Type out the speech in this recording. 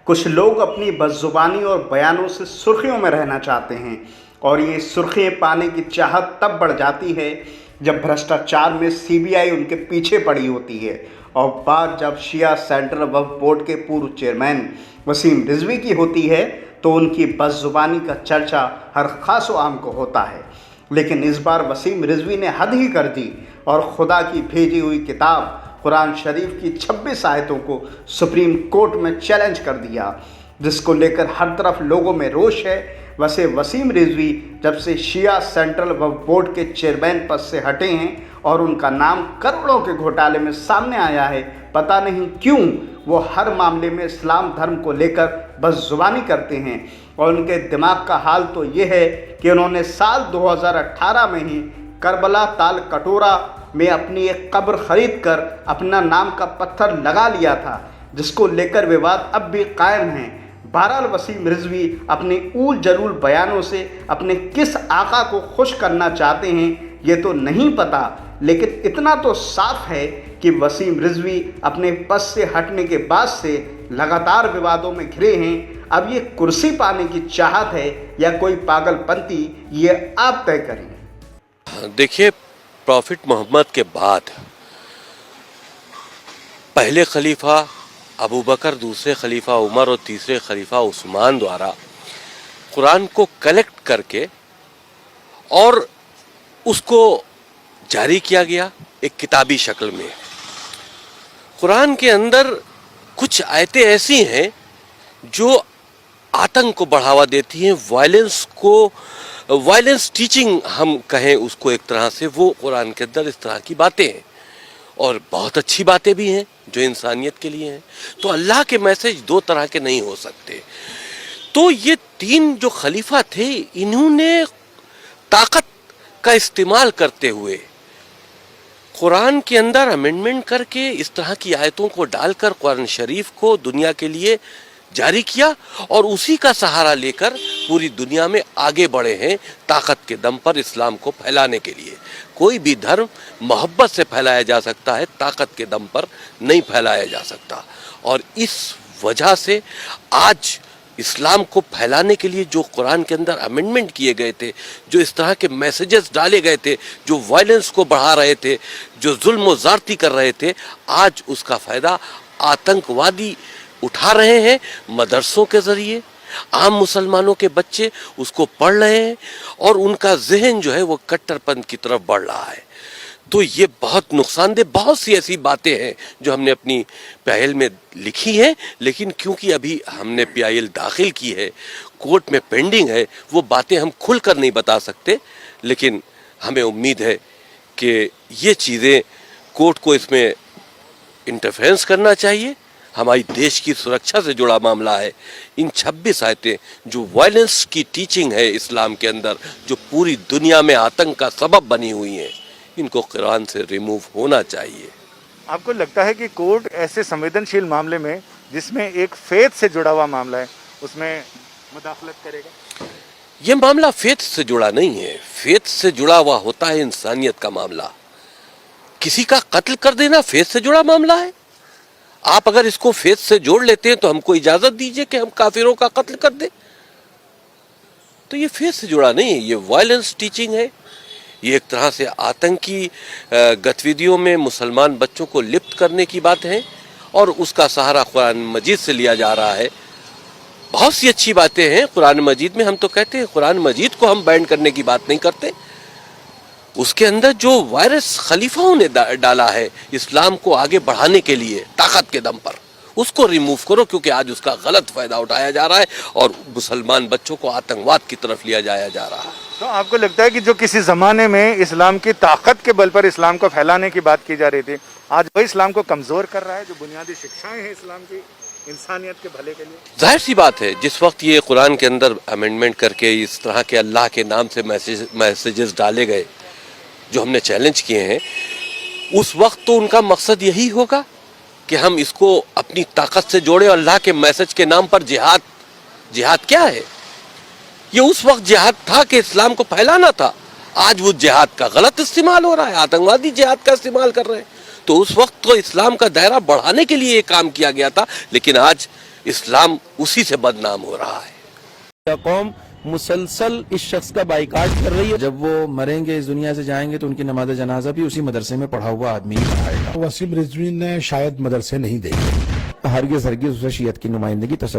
کچھ لوگ اپنی بدزبانی اور بیانوں سے سرخیوں میں رہنا چاہتے ہیں، اور یہ سرخیاں پانے کی چاہت تب بڑھ جاتی ہے جب بھرشٹاچار میں سی بی آئی ان کے پیچھے پڑی ہوتی ہے، اور بات جب شیعہ سینٹرل وقف بورڈ کے پورو چیئرمین وسیم رضوی کی ہوتی ہے تو ان کی بدزبانی کا چرچا ہر خاص و عام کو ہوتا ہے۔ لیکن اس بار وسیم رضوی نے حد ہی کر دی اور خدا کی بھیجی ہوئی کتاب قرآن شریف کی 26 آیتوں کو سپریم کورٹ میں چیلنج کر دیا، جس کو لے کر ہر طرف لوگوں میں روش ہے۔ ویسے وسیم رضوی جب سے شیعہ سینٹرل وقف بورڈ کے چیئرمین پد سے ہٹے ہیں اور ان کا نام کروڑوں کے گھوٹالے میں سامنے آیا ہے، پتہ نہیں کیوں وہ ہر معاملے میں اسلام دھرم کو لے کر بدزبانی کرتے ہیں، اور ان کے دماغ کا حال تو یہ ہے کہ انہوں نے سال 2018 میں ہی کربلا تال کٹورا میں اپنی ایک قبر خرید کر اپنا نام کا پتھر لگا لیا تھا، جس کو لے کر وواد اب بھی قائم ہیں۔ بہرحال وسیم رضوی اپنے اول جلول بیانوں سے اپنے کس آقا کو خوش کرنا چاہتے ہیں یہ تو نہیں پتہ، لیکن اتنا تو صاف ہے کہ وسیم رضوی اپنے پد سے ہٹنے کے بعد سے لگاتار ووادوں میں گھرے ہیں۔ اب یہ کرسی پانے کی چاہت ہے یا کوئی پاگل پنتی، یہ آپ طے کریں۔ دیکھیے، پروفٹ محمد کے بعد پہلے خلیفہ ابو بکر، دوسرے خلیفہ عمر اور تیسرے خلیفہ عثمان دوارا قرآن کو کلیکٹ کر کے اور اس کو جاری کیا گیا ایک کتابی شکل میں۔ قرآن کے اندر کچھ آیتیں ایسی ہیں جو آتنک کو بڑھاوا دیتی ہیں، وائلنس ٹیچنگ ہم کہیں اس کو ایک طرح سے، وہ قرآن کے اندر اس طرح کی باتیں ہیں، اور بہت اچھی باتیں بھی ہیں جو انسانیت کے لیے ہیں۔ تو اللہ کے میسج دو طرح کے نہیں ہو سکتے۔ تو یہ تین جو خلیفہ تھے، انہوں نے طاقت کا استعمال کرتے ہوئے قرآن کے اندر امینڈمنٹ کر کے اس طرح کی آیتوں کو ڈال کر قرآن شریف کو دنیا کے لیے جاری کیا، اور اسی کا سہارا لے کر پوری دنیا میں آگے بڑھے ہیں طاقت کے دم پر اسلام کو پھیلانے کے لیے۔ کوئی بھی دھرم محبت سے پھیلایا جا سکتا ہے، طاقت کے دم پر نہیں پھیلایا جا سکتا، اور اس وجہ سے آج اسلام کو پھیلانے کے لیے جو قرآن کے اندر امینڈمنٹ کیے گئے تھے، جو اس طرح کے میسیجز ڈالے گئے تھے، جو وائلنس کو بڑھا رہے تھے، جو ظلم و زیادتی کر رہے تھے، آج اس کا فائدہ آتنکوادی اٹھا رہے ہیں۔ مدرسوں کے ذریعے عام مسلمانوں کے بچے اس کو پڑھ رہے ہیں، اور ان کا ذہن جو ہے وہ کٹر پنتھ کی طرف بڑھ رہا ہے۔ تو یہ بہت نقصان دہ، بہت سی ایسی باتیں ہیں جو ہم نے اپنی PIL میں لکھی ہیں، لیکن کیونکہ ابھی ہم نے PIL داخل کی ہے، کورٹ میں پینڈنگ ہے، وہ باتیں ہم کھل کر نہیں بتا سکتے، لیکن ہمیں امید ہے کہ یہ چیزیں کورٹ کو اس میں انٹرفیرنس کرنا چاہیے۔ ہماری دیش کی سرکشا سے جڑا معاملہ ہے۔ ان 26 آیتیں جو وائلنس کی ٹیچنگ ہے اسلام کے اندر، جو پوری دنیا میں آتنک کا سبب بنی ہوئی ہیں، ان کو قرآن سے ریموو ہونا چاہیے۔ آپ کو لگتا ہے کہ کورٹ ایسے سنویدنشیل معاملے میں، جس میں ایک فیتھ سے جڑا ہوا معاملہ ہے، اس میں مداخلت کرے گا؟ یہ معاملہ فیتھ سے جڑا نہیں ہے، فیتھ سے جڑا ہوا ہوتا ہے انسانیت کا معاملہ۔ کسی کا قتل کر دینا فیتھ سے جڑا معاملہ ہے؟ آپ اگر اس کو فیتھ سے جوڑ لیتے ہیں تو ہم کو اجازت دیجئے کہ ہم کافروں کا قتل کر دیں۔ تو یہ فیتھ سے جڑا نہیں ہے، یہ وائلنس ٹیچنگ ہے، یہ ایک طرح سے آتنکی گتیویدیوں میں مسلمان بچوں کو لپت کرنے کی بات ہے، اور اس کا سہارا قرآن مجید سے لیا جا رہا ہے۔ بہت سی اچھی باتیں ہیں قرآن مجید میں، ہم تو کہتے ہیں قرآن مجید کو ہم بینڈ کرنے کی بات نہیں کرتے، اس کے اندر جو وائرس خلیفاؤں نے ڈالا ہے اسلام کو آگے بڑھانے کے لیے طاقت کے دم پر، اس کو ریموو کرو، کیونکہ آج اس کا غلط فائدہ اٹھایا جا رہا ہے اور مسلمان بچوں کو آتنکواد کی طرف لیا جایا جا رہا ہے۔ تو آپ کو لگتا ہے کہ جو کسی زمانے میں اسلام کی طاقت کے بل پر اسلام کو پھیلانے کی بات کی جا رہی تھی، آج وہ اسلام کو کمزور کر رہا ہے؟ جو بنیادی شکشائیں ہیں اسلام کی انسانیت کے بھلے کے لیے، ظاہر سی بات ہے، جس وقت یہ قرآن کے اندر امینڈمنٹ کر کے اس طرح کے اللہ کے نام سے میسیجز ڈالے گئے جو ہم نے چیلنج کیے ہیں، اس وقت تو ان کا مقصد یہی ہوگا کہ ہم اس کو اپنی طاقت سے جوڑیں، اور اللہ کے میسج کے نام پر جہاد کیا ہے؟ یہ اس وقت جہاد تھا کہ اسلام کو پھیلانا تھا، آج وہ جہاد کا غلط استعمال ہو رہا ہے، آتنکوادی جہاد کا استعمال کر رہے ہیں۔ تو اس وقت تو اسلام کا دائرہ بڑھانے کے لیے یہ کام کیا گیا تھا، لیکن آج اسلام اسی سے بدنام ہو رہا ہے۔ قوم مسلسل اس شخص کا بائیکاٹ کر رہی ہے، جب وہ مریں گے اس دنیا سے جائیں گے تو ان کی نماز جنازہ بھی اسی مدرسے میں پڑھا ہوا آدمی ہی پڑھائے گا۔ وسیم رضوی نے شاید مدرسے نہیں دیکھے، ہرگز اسے شیعت کی نمائندگی